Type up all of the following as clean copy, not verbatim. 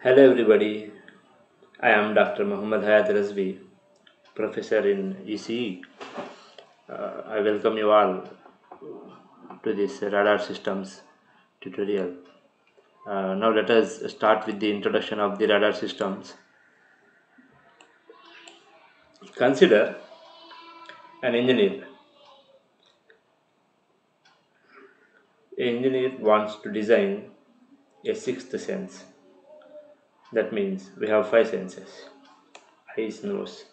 Hello everybody, I am Dr. Muhammad Hayat Razvi, professor in ECE. I welcome you all to this radar systems tutorial. Now let us start with the introduction of the radar systems. Consider an engineer. An engineer wants to design a sixth sense. That means we have five senses: eyes, nose,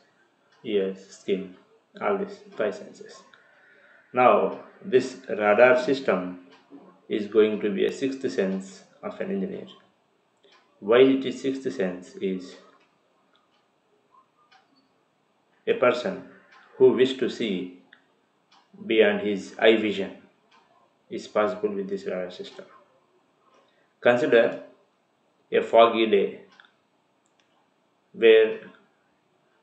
ears, skin, all these five senses. Now, this radar system is going to be a sixth sense of an engineer. Why it is sixth sense is a person who wish to see beyond his eye vision is possible with this radar system. Consider a foggy day where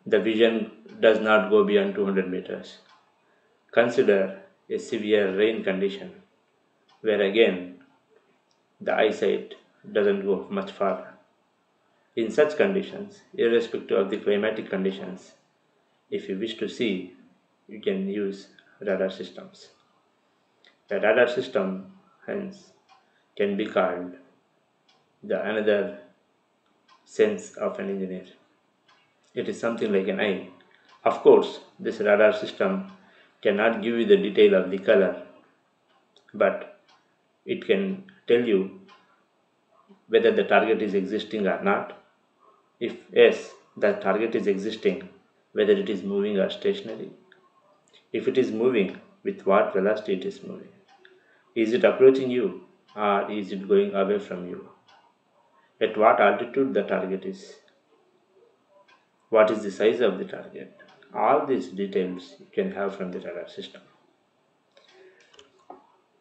the vision does not go beyond 200 meters. Consider a severe rain condition where again the eyesight doesn't go much farther. In such conditions, irrespective of the climatic conditions, if you wish to see, you can use radar systems. The radar system, hence, can be called the another sense of an engineer. It is something like an eye. Of course, this radar system cannot give you the detail of the color, but it can tell you whether the target is existing or not. If yes, the target is existing, whether it is moving or stationary. If it is moving, with what velocity it is moving. Is it approaching you or is it going away from you? At what altitude the target is? What is the size of the target? All these details you can have from the radar system.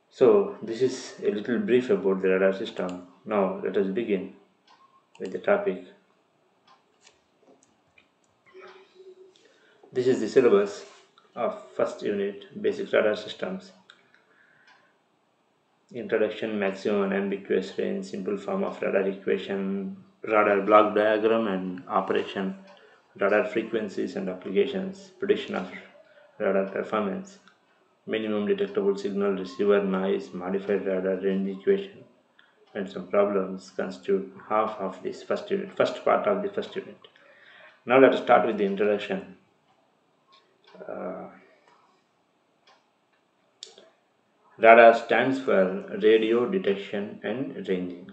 So this is a little brief about the radar system. Now let us begin with the topic. This is the syllabus of first unit, basic radar systems. Introduction, maximum and ambiguous range, simple form of radar equation, radar block diagram and operation, radar frequencies and applications, prediction of radar performance, minimum detectable signal, receiver noise, modified radar range equation, and some problems constitute half of this first part of the first unit. Now let us start with the introduction. Radar stands for radio detection and ranging.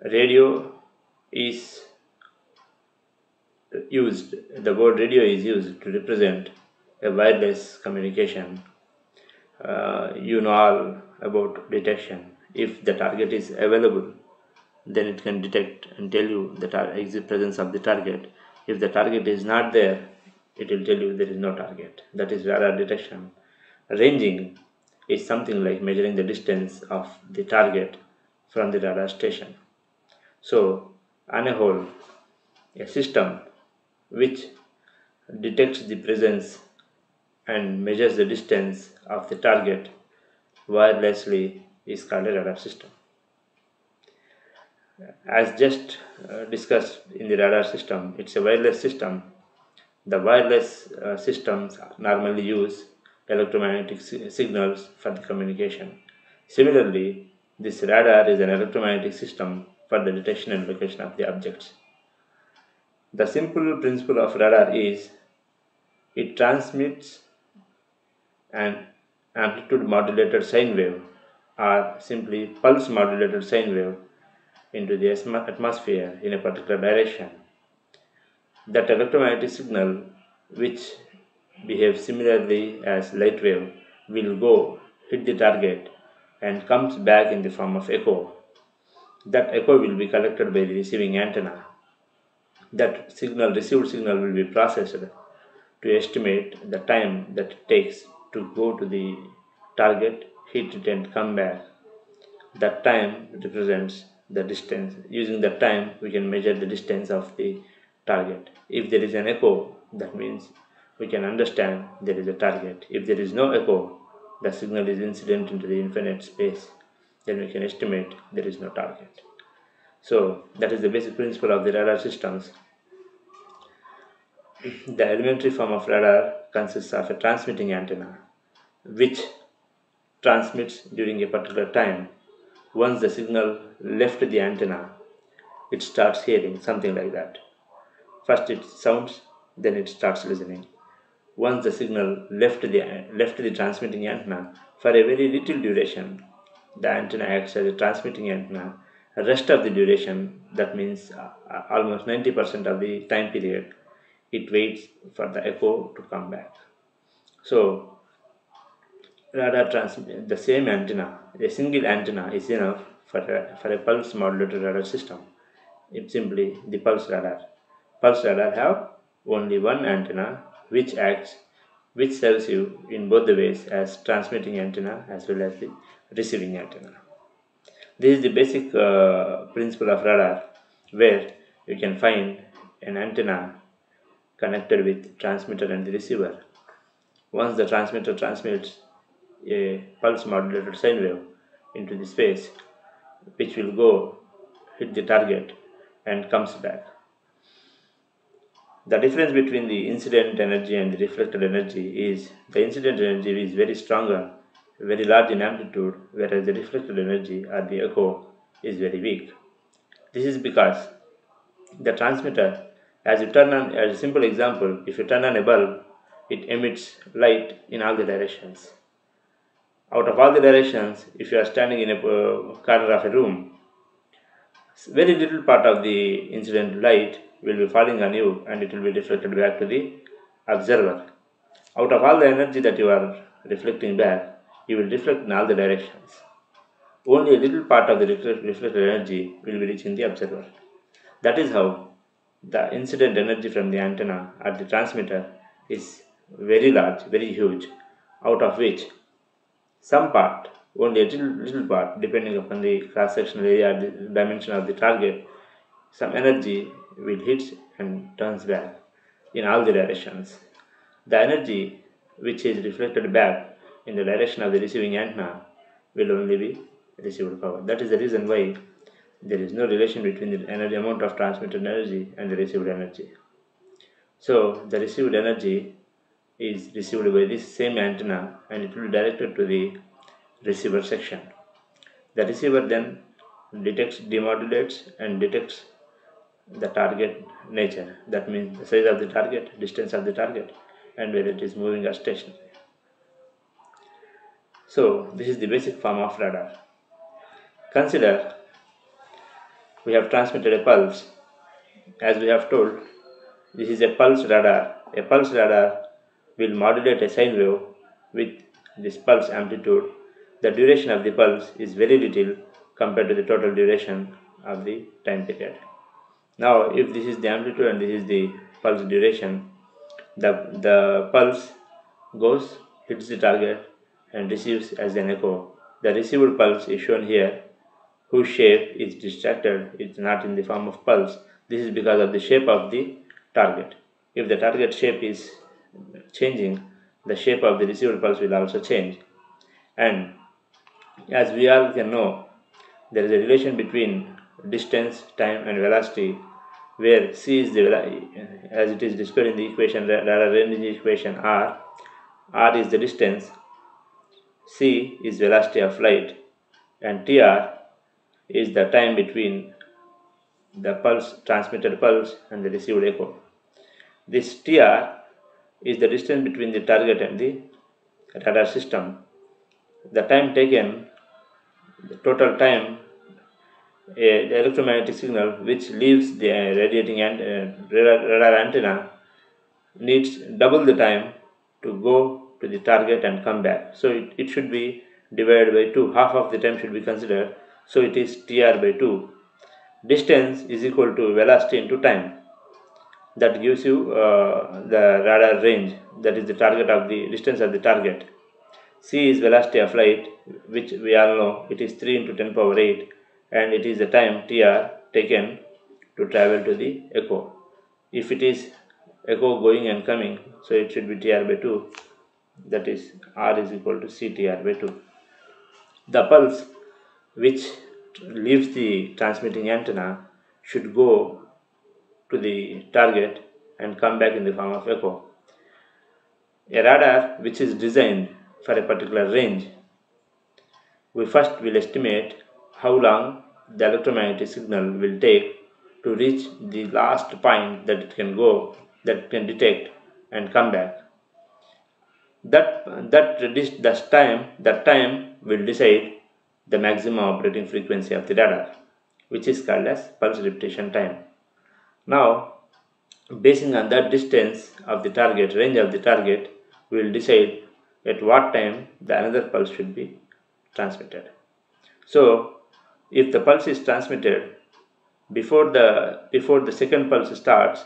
Radio is used, the word radio is used to represent a wireless communication. You know all about detection. If the target is available, then it can detect and tell you the presence of the target. If the target is not there, it will tell you there is no target. That is radar detection. Ranging is something like measuring the distance of the target from the radar station. So, on a whole, a system which detects the presence and measures the distance of the target wirelessly is called a radar system. As just discussed in the radar system, it's a wireless system. The wireless systems normally use electromagnetic signals for the communication. Similarly, this radar is an electromagnetic system for the detection and location of the objects. The simple principle of radar is it transmits an amplitude modulated sine wave or simply pulse modulated sine wave into the atmosphere in a particular direction. That electromagnetic signal, which behaves similarly as light wave, will go hit the target and comes back in the form of echo. That echo will be collected by the receiving antenna. That received signal will be processed to estimate the time that it takes to go to the target, hit it and come back. That time represents the distance. Using that time, we can measure the distance of the target. If there is an echo, that means we can understand there is a target. If there is no echo, the signal is incident into the infinite space, then we can estimate there is no target. So that is the basic principle of the radar systems. The elementary form of radar consists of a transmitting antenna, which transmits during a particular time. Once the signal left the antenna, it starts hearing something like that. First it sounds, then it starts listening. Once the signal left the transmitting antenna for a very little duration, the antenna acts as a transmitting antenna. The rest of the duration, that means almost 90% of the time period, it waits for the echo to come back. So radar transmit the same antenna. A single antenna is enough for a pulse modulated radar system. It's simply the pulse radar. Pulse radar have only one antenna which serves you in both the ways as transmitting antenna as well as the receiving antenna. This is the basic principle of radar, where you can find an antenna connected with transmitter and the receiver. Once the transmitter transmits a pulse modulated sine wave into the space, which will go hit the target and comes back. The difference between the incident energy and the reflected energy is the incident energy is very stronger, very large in amplitude, whereas the reflected energy or the echo is very weak. This is because the transmitter, as a simple example, if you turn on a bulb, it emits light in all the directions. Out of all the directions, if you are standing in a corner of a room, very little part of the incident light will be falling on you and it will be reflected back to the observer. Out of all the energy that you are reflecting back, you will reflect in all the directions. Only a little part of the reflected energy will be reaching the observer. That is how the incident energy from the antenna or the transmitter is very large, very huge, out of which some part, only a little part, depending upon the cross-sectional area, the dimension of the target, some energy will hit and turns back in all the directions. The energy which is reflected back in the direction of the receiving antenna will only be received power. That is the reason why there is no relation between the energy amount of transmitted energy and the received energy. So the received energy is received by this same antenna and it will be directed to the receiver section. The receiver then detects, demodulates and detects the target nature. That means the size of the target, distance of the target, and whether it is moving or stationary. So this is the basic form of radar. Consider we have transmitted a pulse. As we have told, this is a pulse radar. A pulse radar will modulate a sine wave with this pulse amplitude. The duration of the pulse is very little compared to the total duration of the time period. Now, if this is the amplitude and this is the pulse duration, the pulse goes, hits the target and receives as an echo. The received pulse is shown here, whose shape is distracted, it's not in the form of pulse. This is because of the shape of the target. If the target shape is changing, the shape of the received pulse will also change. And as we all can know, there is a relation between distance, time and velocity, where c is the as it is displayed in the equation, radar range equation r is the distance, c is velocity of light, and tr is the time between the transmitted pulse and the received echo. This tr is the distance between the target and the radar system. The time taken, the total time, the electromagnetic signal which leaves the radiating radar antenna needs double the time to go to the target and come back. So it should be divided by 2. Half of the time should be considered. So it is tr by 2. Distance is equal to velocity into time. That gives you the radar range, that is the target of the distance of the target. C is velocity of light, which we all know it is 3 into 10 power 8, and it is the time tr taken to travel to the echo. If it is echo going and coming, so it should be tr by 2, that is r is equal to ctr by 2. The pulse which leaves the transmitting antenna should go to the target and come back in the form of echo. A radar which is designed for a particular range, we first will estimate how long the electromagnetic signal will take to reach the last point that it can go, that it can detect and come back. That time will decide the maximum operating frequency of the radar, which is called as pulse repetition time. Now, basing on that distance of the target, range of the target, we will decide at what time the another pulse should be transmitted. So, if the pulse is transmitted before the second pulse starts,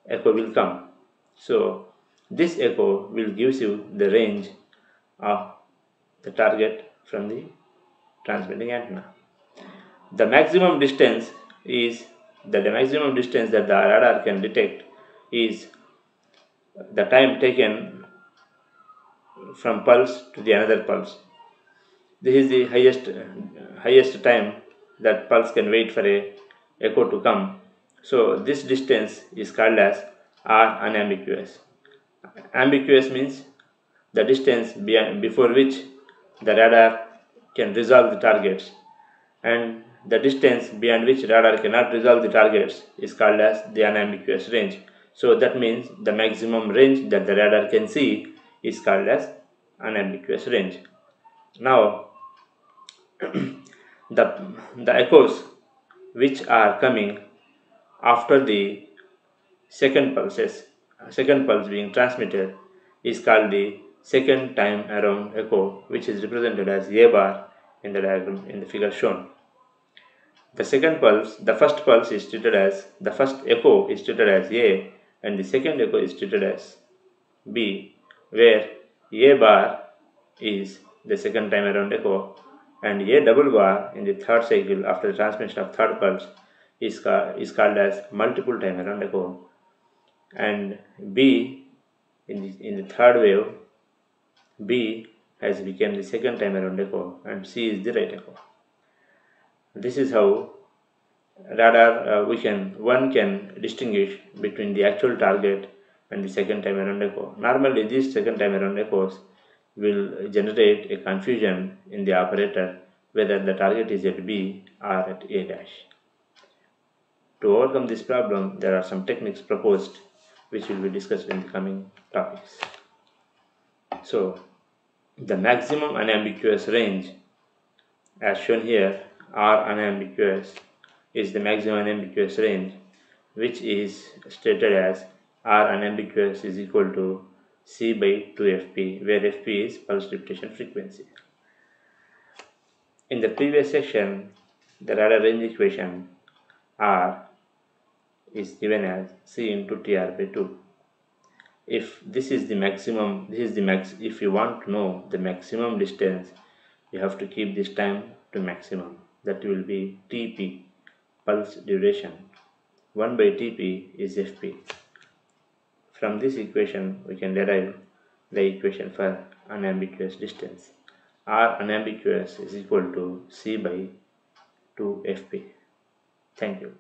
echo will come. So, this echo will gives you the range of the target from the transmitting antenna. The maximum distance is the maximum distance that the radar can detect is the time taken from pulse to the another pulse. This is the highest time that pulse can wait for a echo to come. So this distance is called as R unambiguous. Ambiguous means the distance before which the radar can resolve the targets, and the distance beyond which radar cannot resolve the targets is called as the unambiguous range. So that means the maximum range that the radar can see is called as unambiguous range. Now the echoes which are coming after the second pulse being transmitted is called the second time around echo, which is represented as A bar in the diagram in the figure shown. The first pulse is treated as, the first echo is treated as A and the second echo is treated as B, where A bar is the second time around echo and A double bar in the third cycle after the transmission of third pulse is called as multiple time around echo, and B in the third wave, B has become the second time around echo and C is the right echo. This is how radar one can distinguish between the actual target and the second time around echo. Normally these second time around echoes will generate a confusion in the operator whether the target is at B or at A dash. To overcome this problem, there are some techniques proposed which will be discussed in the coming topics. So, the maximum unambiguous range as shown here, R unambiguous, is the maximum unambiguous range, which is stated as R unambiguous is equal to C by 2fp, where fp is pulse repetition frequency. In the previous section, the radar range equation R is given as C into TR by 2. If this is the maximum, if you want to know the maximum distance, you have to keep this time to maximum. That will be TP, pulse duration. 1 by TP is FP. From this equation, we can derive the equation for unambiguous distance. R unambiguous is equal to C by 2FP. Thank you.